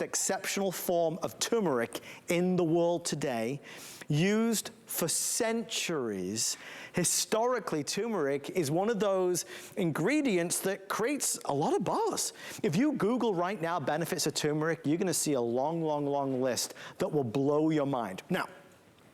exceptional form of turmeric in the world today, used for centuries. Historically, turmeric is one of those ingredients that creates a lot of buzz. If you Google right now benefits of turmeric, you're gonna see a long, long, long list that will blow your mind. Now,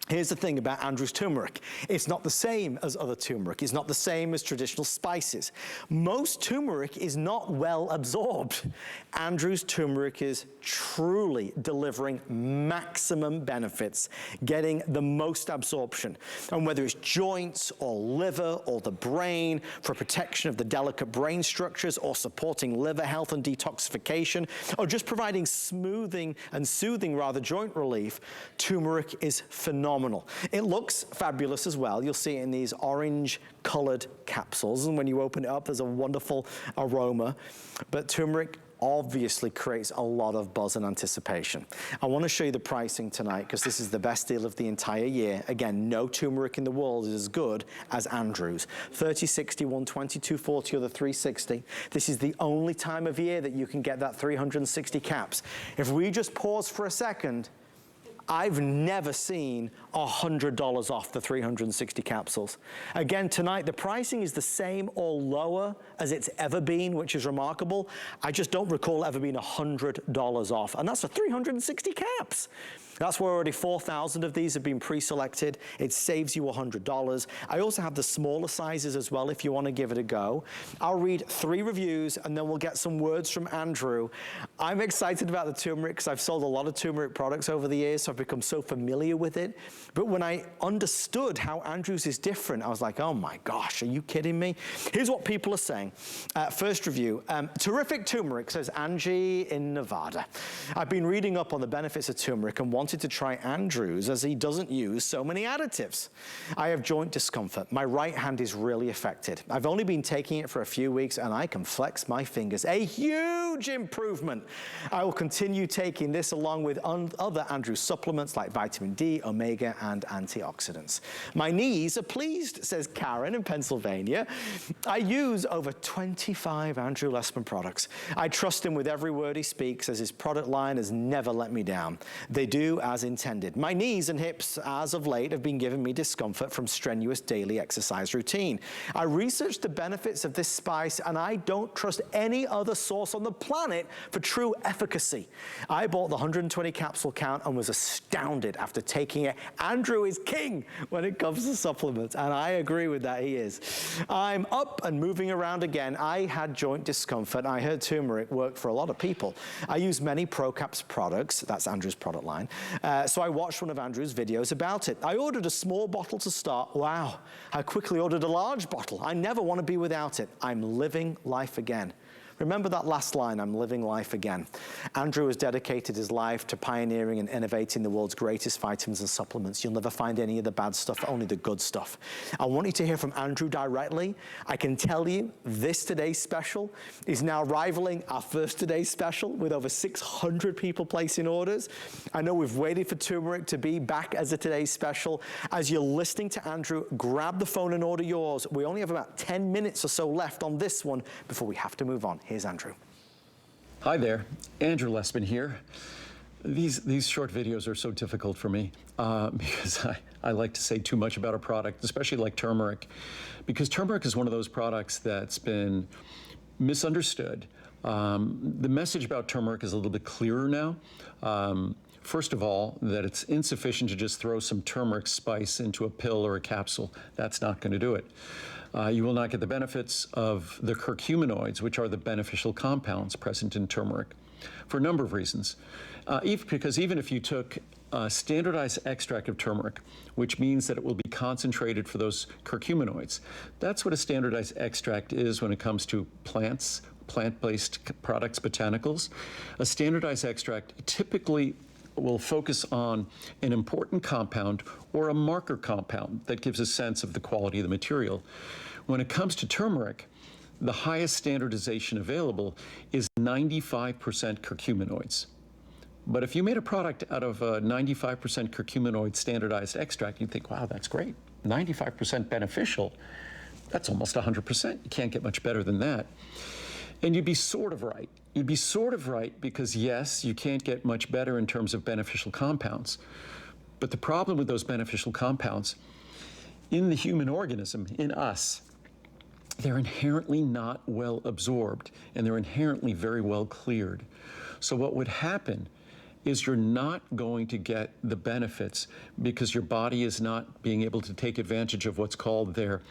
here's the thing about Andrew's turmeric. It's not the same as other turmeric. It's not the same as traditional spices. Most turmeric is not well absorbed. Andrew's turmeric is truly delivering maximum benefits, getting the most absorption. And whether it's joints or liver or the brain, for protection of the delicate brain structures, or supporting liver health and detoxification, or just providing soothing joint relief, turmeric is phenomenal. It looks fabulous as well. You'll see it in these orange colored capsules, and when you open it up, there's a wonderful aroma. But turmeric obviously creates a lot of buzz and anticipation. I want to show you the pricing tonight because this is the best deal of the entire year. Again, no turmeric in the world is as good as Andrew's. 30, 60, 120, 240, or the 360. This is the only time of year that you can get that 360 caps. If we just pause for a second, I've never seen $100 off the 360 capsules. Again, tonight, the pricing is the same or lower as it's ever been, which is remarkable. I just don't recall ever being $100 off, and that's for 360 caps. That's where already 4,000 of these have been pre-selected. It saves you $100. I also have the smaller sizes as well if you want to give it a go. I'll read 3 reviews and then we'll get some words from Andrew. I'm excited about the turmeric because I've sold a lot of turmeric products over the years, so I've become so familiar with it. But when I understood how Andrew's is different, I was like, oh my gosh, are you kidding me? Here's what people are saying. First review, terrific turmeric, says Angie in Nevada. I've been reading up on the benefits of turmeric and wanted to try Andrew's as he doesn't use so many additives. I have joint discomfort. My right hand is really affected. I've only been taking it for a few weeks and I can flex my fingers. A huge improvement. I will continue taking this along with other Andrew supplements like vitamin D, omega, and antioxidants. My knees are pleased, says Karen in Pennsylvania. I use over 25 Andrew Lessman products. I trust him with every word he speaks, as his product line has never let me down. They do as intended. My knees and hips, as of late, have been giving me discomfort from strenuous daily exercise routine. I researched the benefits of this spice and I don't trust any other source on the planet for true efficacy. I bought the 120 capsule count and was astounded after taking it. Andrew is king when it comes to supplements, and I agree with that, he is. I'm up and moving around again. I had joint discomfort. I heard turmeric worked for a lot of people. I use many ProCaps products, that's Andrew's product line, so I watched one of Andrew's videos about it. I ordered a small bottle to start. Wow, I quickly ordered a large bottle. I never want to be without it. I'm living life again. Remember that last line, I'm living life again. Andrew has dedicated his life to pioneering and innovating the world's greatest vitamins and supplements. You'll never find any of the bad stuff, only the good stuff. I want you to hear from Andrew directly. I can tell you this today's special is now rivaling our first today's special with over 600 people placing orders. I know we've waited for turmeric to be back as a today's special. As you're listening to Andrew, grab the phone and order yours. We only have about 10 minutes or so left on this one before we have to move on. Here's Andrew. Hi there, Andrew Lessman here. These short videos are so difficult for me because I like to say too much about a product, especially like turmeric, because turmeric is one of those products that's been misunderstood. The message about turmeric is a little bit clearer now. First of all, that it's insufficient to just throw some turmeric spice into a pill or a capsule. That's not going to do it. You will not get the benefits of the curcuminoids, which are the beneficial compounds present in turmeric, for a number of reasons. Because even if you took a standardized extract of turmeric, which means that it will be concentrated for those curcuminoids, that's what a standardized extract is when it comes to plants, plant-based products, botanicals. A standardized extract typically will focus on an important compound or a marker compound that gives a sense of the quality of the material. When it comes to turmeric, the highest standardization available is 95% curcuminoids. But if you made a product out of a 95% curcuminoid standardized extract, you'd think, wow, that's great. 95% beneficial, that's almost 100%. You can't get much better than that. And you'd be sort of right. You'd be sort of right because, yes, you can't get much better in terms of beneficial compounds. But the problem with those beneficial compounds in the human organism, in us, they're inherently not well absorbed, and they're inherently very well cleared. So what would happen is you're not going to get the benefits because your body is not being able to take advantage of what's called their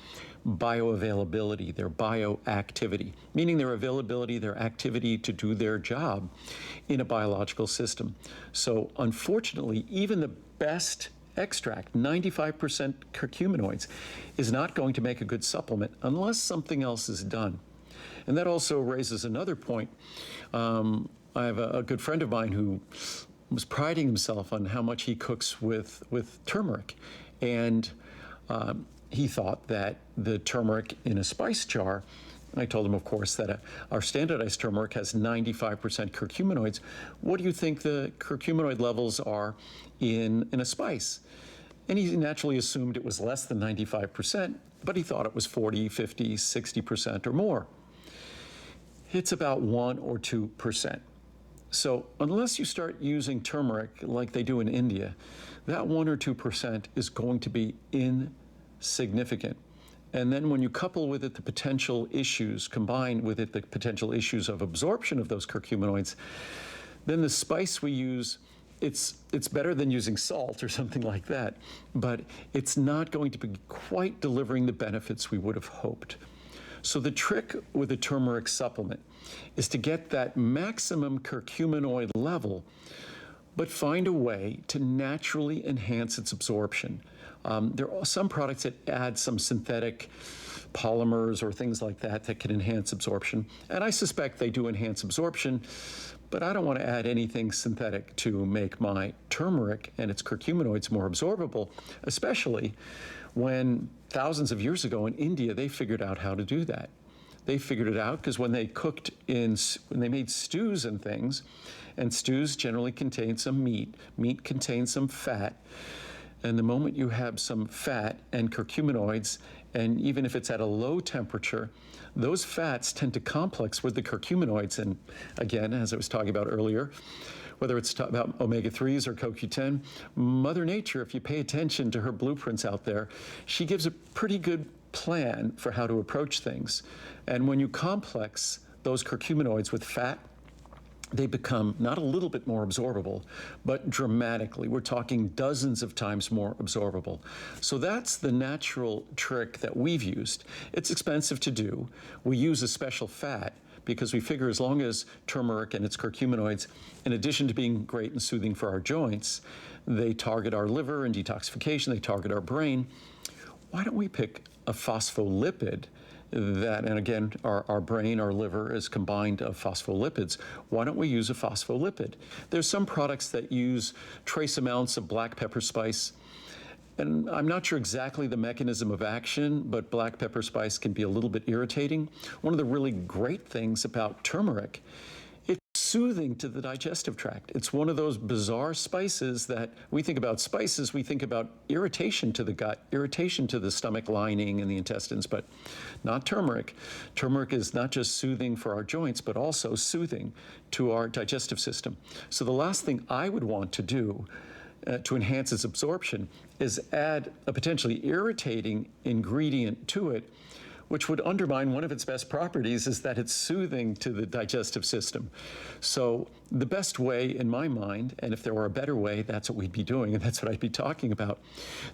bioavailability, their bioactivity, meaning their availability, their activity to do their job in a biological system. So unfortunately, even the best extract, 95% curcuminoids, is not going to make a good supplement unless something else is done. And that also raises another point. I have a good friend of mine who was priding himself on how much he cooks with turmeric. And he thought that the turmeric in a spice jar, and I told him, of course, that our standardized turmeric has 95% curcuminoids. What do you think the curcuminoid levels are in a spice? And he naturally assumed it was less than 95%, but he thought it was 40, 50, 60% or more. It's about 1 or 2%. So unless you start using turmeric like they do in India, that 1 or 2% is going to be insignificant. And then when you couple with it the potential issues, combine with it the potential issues of absorption of those curcuminoids, then the spice we use, it's better than using salt or something like that, but it's not going to be quite delivering the benefits we would have hoped. So the trick with a turmeric supplement is to get that maximum curcuminoid level, but find a way to naturally enhance its absorption. There are some products that add some synthetic polymers or things like that that can enhance absorption, and I suspect they do enhance absorption, but I don't want to add anything synthetic to make my turmeric and its curcuminoids more absorbable, especially when thousands of years ago in India, they figured out how to do that. They figured it out because when they when they made stews and things, and stews generally contain some meat contains some fat, and the moment you have some fat and curcuminoids, and even if it's at a low temperature, those fats tend to complex with the curcuminoids. And again, as I was talking about earlier, whether it's about omega-3s or CoQ10, Mother Nature, if you pay attention to her blueprints out there, she gives a pretty good plan for how to approach things. And when you complex those curcuminoids with fat, they become not a little bit more absorbable, but dramatically. We're talking dozens of times more absorbable. So that's the natural trick that we've used. It's expensive to do. We use a special fat because we figure as long as turmeric and its curcuminoids, in addition to being great and soothing for our joints, they target our liver and detoxification, they target our brain, why don't we pick a phospholipid that, and again, our brain, our liver is combined of phospholipids. Why don't we use a phospholipid? There's some products that use trace amounts of black pepper spice, and I'm not sure exactly the mechanism of action, but black pepper spice can be a little bit irritating. One of the really great things about turmeric, it's soothing to the digestive tract. It's one of those bizarre spices that we think about spices, we think about irritation to the gut, irritation to the stomach lining and the intestines, but not turmeric. Turmeric is not just soothing for our joints, but also soothing to our digestive system. So the last thing I would want to do to enhance its absorption is add a potentially irritating ingredient to it, which would undermine one of its best properties, is that it's soothing to the digestive system. So the best way in my mind, and if there were a better way, that's what we'd be doing, and that's what I'd be talking about.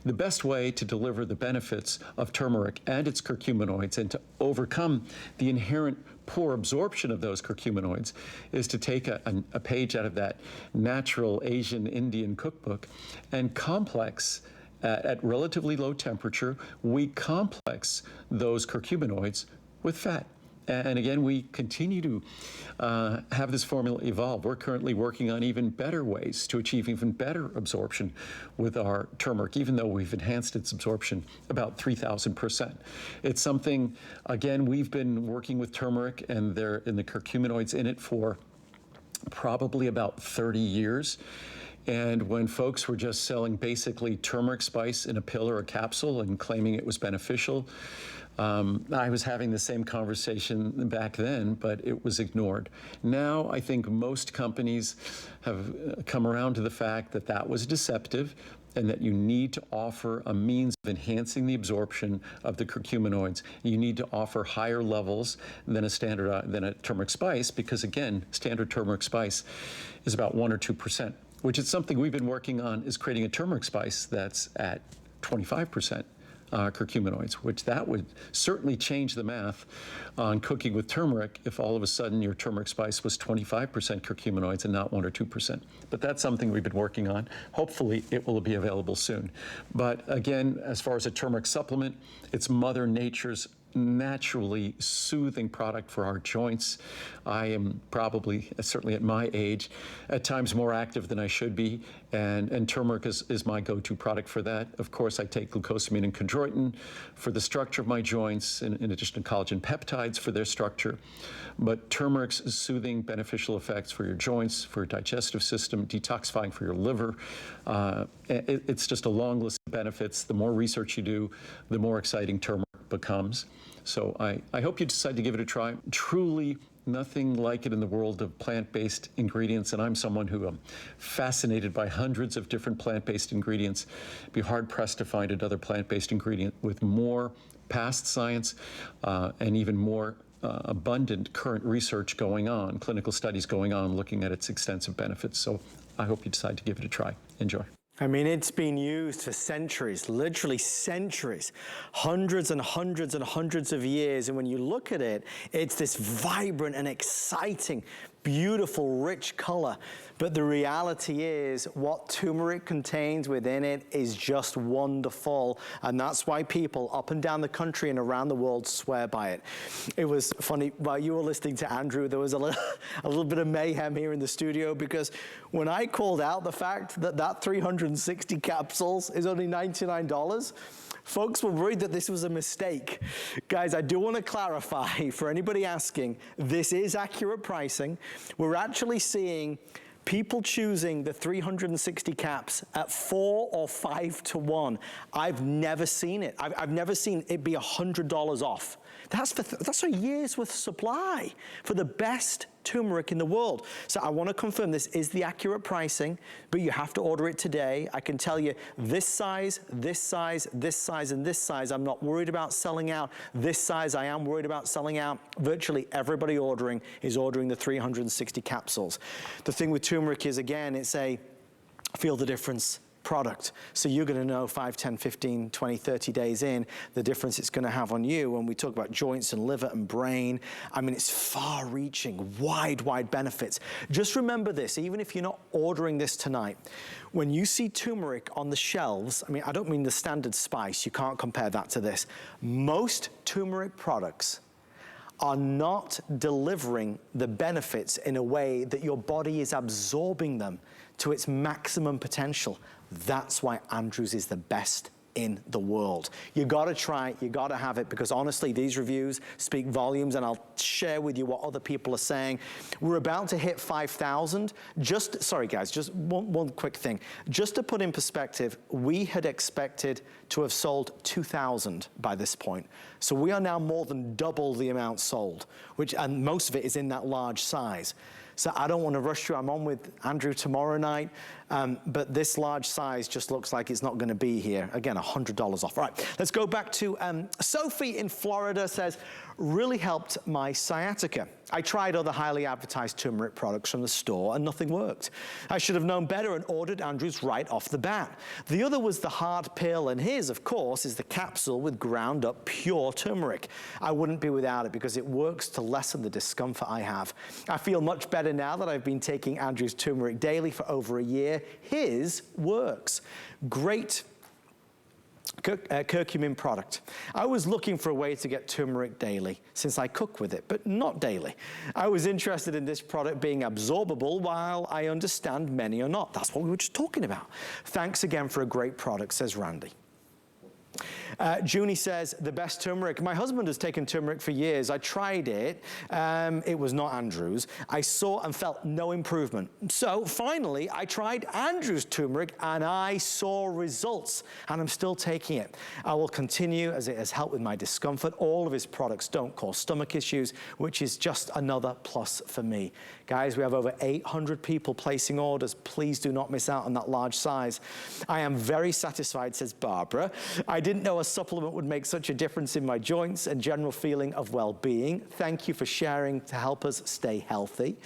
The best way to deliver the benefits of turmeric and its curcuminoids and to overcome the inherent poor absorption of those curcuminoids is to take a page out of that natural Asian Indian cookbook and complex at relatively low temperature, we complex those curcuminoids with fat. And again, we continue to have this formula evolve. We're currently working on even better ways to achieve even better absorption with our turmeric, even though we've enhanced its absorption about 3,000%. It's something, again, we've been working with turmeric and the curcuminoids in it for probably about 30 years. And when folks were just selling basically turmeric spice in a pill or a capsule and claiming it was beneficial, I was having the same conversation back then, but it was ignored. Now, I think most companies have come around to the fact that that was deceptive and that you need to offer a means of enhancing the absorption of the curcuminoids. You need to offer higher levels than a turmeric spice, because again, standard turmeric spice is about 1 or 2%, which is something we've been working on, is creating a turmeric spice that's at 25%. Curcuminoids, which that would certainly change the math on cooking with turmeric if all of a sudden your turmeric spice was 25% curcuminoids and not 1 or 2%. But that's something we've been working on. Hopefully it will be available soon. But again, as far as a turmeric supplement, it's Mother Nature's naturally soothing product for our joints. I am probably, certainly at my age, at times more active than I should be, and turmeric is my go-to product for that. Of course, I take glucosamine and chondroitin for the structure of my joints, in addition to collagen peptides for their structure. But turmeric's soothing, beneficial effects for your joints, for your digestive system, detoxifying for your liver. It's just a long list of benefits. The more research you do, the more exciting turmeric becomes. So I hope you decide to give it a try. Truly nothing like it in the world of plant-based ingredients, and I'm someone who am fascinated by hundreds of different plant-based ingredients. Be hard-pressed to find another plant-based ingredient with more past science and even more abundant current research going on, clinical studies going on, looking at its extensive benefits. So I hope you decide to give it a try. Enjoy. I mean, it's been used for centuries, literally centuries, hundreds and hundreds and hundreds of years. And when you look at it, it's this vibrant and exciting, beautiful, rich color. But the reality is what turmeric contains within it is just wonderful. And that's why people up and down the country and around the world swear by it. It was funny, while you were listening to Andrew, there was a little bit of mayhem here in the studio, because when I called out the fact that that 360 capsules is only $99, folks were worried that this was a mistake. Guys, I do want to clarify for anybody asking, this is accurate pricing. We're actually seeing people choosing the 360 caps at 4 or 5 to 1. I've never seen it. I've never seen it be $100 off. That's a year's worth of supply for the best turmeric in the world. So I want to confirm this is the accurate pricing, but you have to order it today. I can tell you this size, this size, this size, and this size, I'm not worried about selling out. This size, I am worried about selling out. Virtually everybody ordering is ordering the 360 capsules. The thing with turmeric is, again, it's a feel the difference product. So you're going to know 5, 10, 15, 20, 30 days in the difference it's going to have on you. When we talk about joints and liver and brain, I mean, it's far-reaching, wide benefits. Just remember this, even if you're not ordering this tonight, when you see turmeric on the shelves, I mean, I don't mean the standard spice, you can't compare that to this. Most turmeric products are not delivering the benefits in a way that your body is absorbing them to its maximum potential. That's why Andrews is the best in the world. You gotta try it, you gotta have it, because honestly, these reviews speak volumes, and I'll share with you what other people are saying. We're about to hit 5,000. Sorry guys, just one quick thing. Just to put in perspective, we had expected to have sold 2,000 by this point. So we are now more than double the amount sold, and most of it is in that large size. So I don't want to rush you. I'm on with Andrew tomorrow night, but this large size just looks like it's not going to be here. Again, $100 off. All right, let's go back to Sophie in Florida says, really helped my sciatica. I tried other highly advertised turmeric products from the store and nothing worked. I should have known better and ordered Andrews right off the bat. The other was the hard pill, and his, of course, is the capsule with ground up pure turmeric. I wouldn't be without it because it works to lessen the discomfort I have. I feel much better now that I've been taking Andrews turmeric daily for over a year. His works. Great curcumin product. I was looking for a way to get turmeric daily since I cook with it, but not daily. I was interested in this product being absorbable, while I understand many are not. That's what we were just talking about. Thanks again for a great product, says Randy. Junie says, the best turmeric. My husband has taken turmeric for years. I tried it. It was not Andrew's. I saw and felt no improvement. So finally, I tried Andrew's turmeric and I saw results, and I'm still taking it. I will continue as it has helped with my discomfort. All of his products don't cause stomach issues, which is just another plus for me. Guys, we have over 800 people placing orders. Please do not miss out on that large size. I am very satisfied, says Barbara. I didn't know a supplement would make such a difference in my joints and general feeling of well-being. Thank you for sharing to help us stay healthy.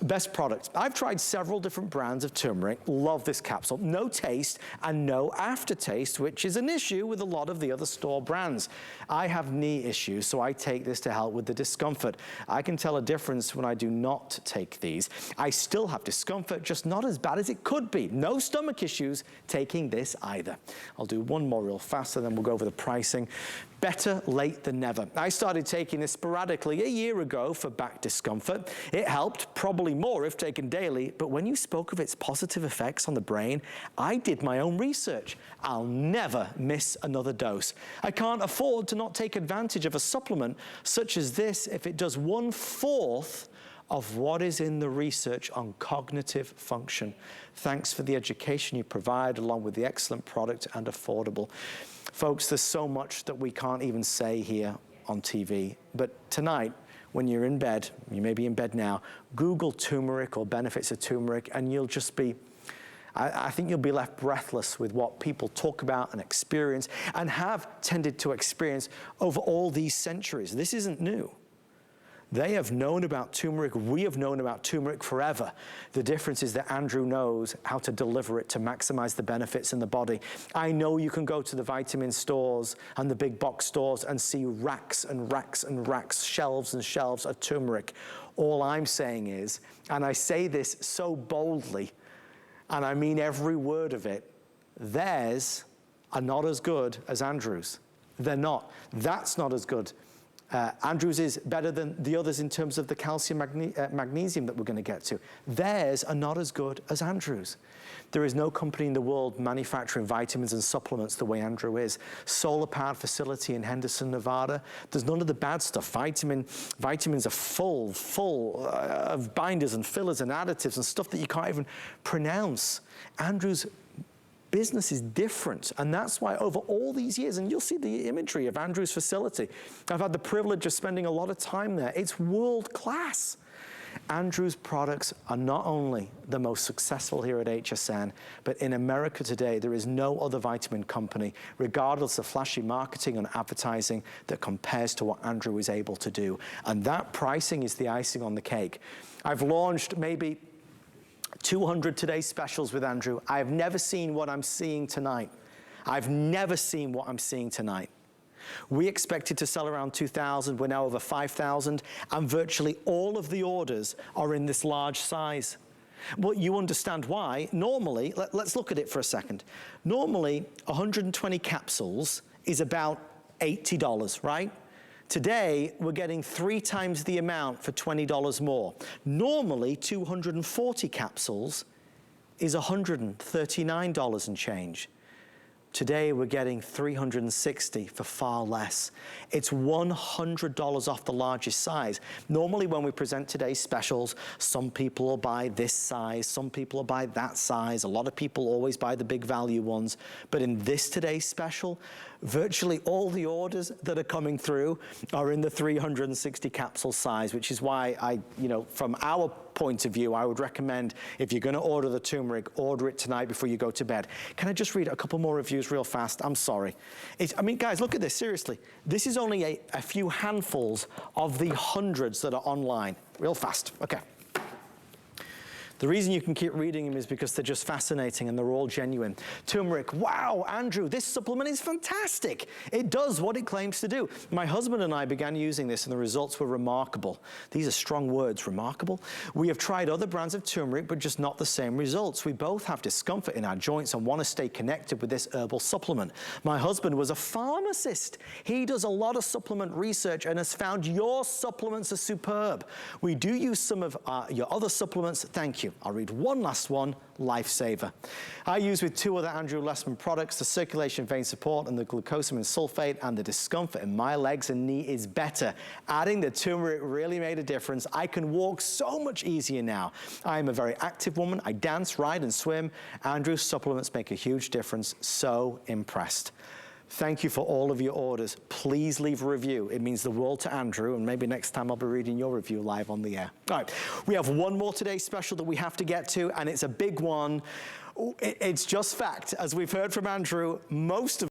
Best product. I've tried several different brands of turmeric. Love this capsule. No taste and no aftertaste, which is an issue with a lot of the other store brands. I have knee issues, so I take this to help with the discomfort. I can tell a difference when I do not take these. I still have discomfort, just not as bad as it could be. No stomach issues taking this either. I'll do one more real fast and then we'll go over the pricing. Better late than never. I started taking this sporadically a year ago for back discomfort. It helped, probably more if taken daily, but when you spoke of its positive effects on the brain, I did my own research. I'll never miss another dose. I can't afford to not take advantage of a supplement such as this if it does 1/4 of what is in the research on cognitive function. Thanks for the education you provide, along with the excellent product and affordable. Folks, there's so much that we can't even say here on TV, but tonight, when you're in bed, you may be in bed now, Google turmeric or benefits of turmeric, and you'll just be, I think you'll be left breathless with what people talk about and experience and have tended to experience over all these centuries. This isn't new. They have known about turmeric. We have known about turmeric forever. The difference is that Andrew knows how to deliver it to maximize the benefits in the body. I know you can go to the vitamin stores and the big box stores and see racks and racks and racks, shelves and shelves of turmeric. All I'm saying is, and I say this so boldly, and I mean every word of it, theirs are not as good as Andrew's. They're not. That's not as good. Andrew's is better than the others in terms of the calcium, magnesium that we're going to get to. Theirs are not as good as Andrew's. There is no company in the world manufacturing vitamins and supplements the way Andrew is. Solar-powered facility in Henderson, Nevada. There's none of the bad stuff. Vitamins are full of binders and fillers and additives and stuff that you can't even pronounce. Andrew's business is different, and that's why over all these years, and you'll see the imagery of Andrew's facility. I've had the privilege of spending a lot of time there. It's world class. Andrew's products are not only the most successful here at HSN, but in America today, there is no other vitamin company, regardless of flashy marketing and advertising, that compares to what Andrew is able to do. And that pricing is the icing on the cake. I've launched maybe 200 today's specials with Andrew. I have never seen what I'm seeing tonight. I've never seen what I'm seeing tonight. We expected to sell around 2,000. We're now over 5,000, and virtually all of the orders are in this large size. Well, you understand why. Normally, let's look at it for a second. Normally, 120 capsules is about $80, right? Today, we're getting 3 times the amount for $20 more. Normally, 240 capsules is $139 and change. Today, we're getting 360 for far less. It's $100 off the largest size. Normally, when we present today's specials, some people will buy this size, some people will buy that size. A lot of people always buy the big value ones. But in this today's special, virtually all the orders that are coming through are in the 360 capsule size, which is why from our point of view, I would recommend, if you're going to order the turmeric, order it tonight before you go to bed. Can I just read a couple more reviews real fast? I'm sorry. I mean, guys, look at this, seriously. This is only a few handfuls of the hundreds that are online. Real fast, okay. The reason you can keep reading them is because they're just fascinating and they're all genuine. Turmeric, wow, Andrew, this supplement is fantastic. It does what it claims to do. My husband and I began using this and the results were remarkable. These are strong words, remarkable. We have tried other brands of turmeric, but just not the same results. We both have discomfort in our joints and want to stay connected with this herbal supplement. My husband was a pharmacist. He does a lot of supplement research and has found your supplements are superb. We do use some of your other supplements. Thank you. you. I'll read one last one, lifesaver. I use with 2 other Andrew Lessman products, the circulation vein support and the glucosamine sulfate, and the discomfort in my legs and knee is better. Adding the turmeric really made a difference. I can walk so much easier now. I am a very active woman. I dance, ride, and swim. Andrew's supplements make a huge difference. So impressed. Thank you for all of your orders. Please leave a review. It means the world to Andrew, and maybe next time I'll be reading your review live on the air. All right, we have one more today's special that we have to get to, and it's a big one. It's just fact. As we've heard from Andrew, most of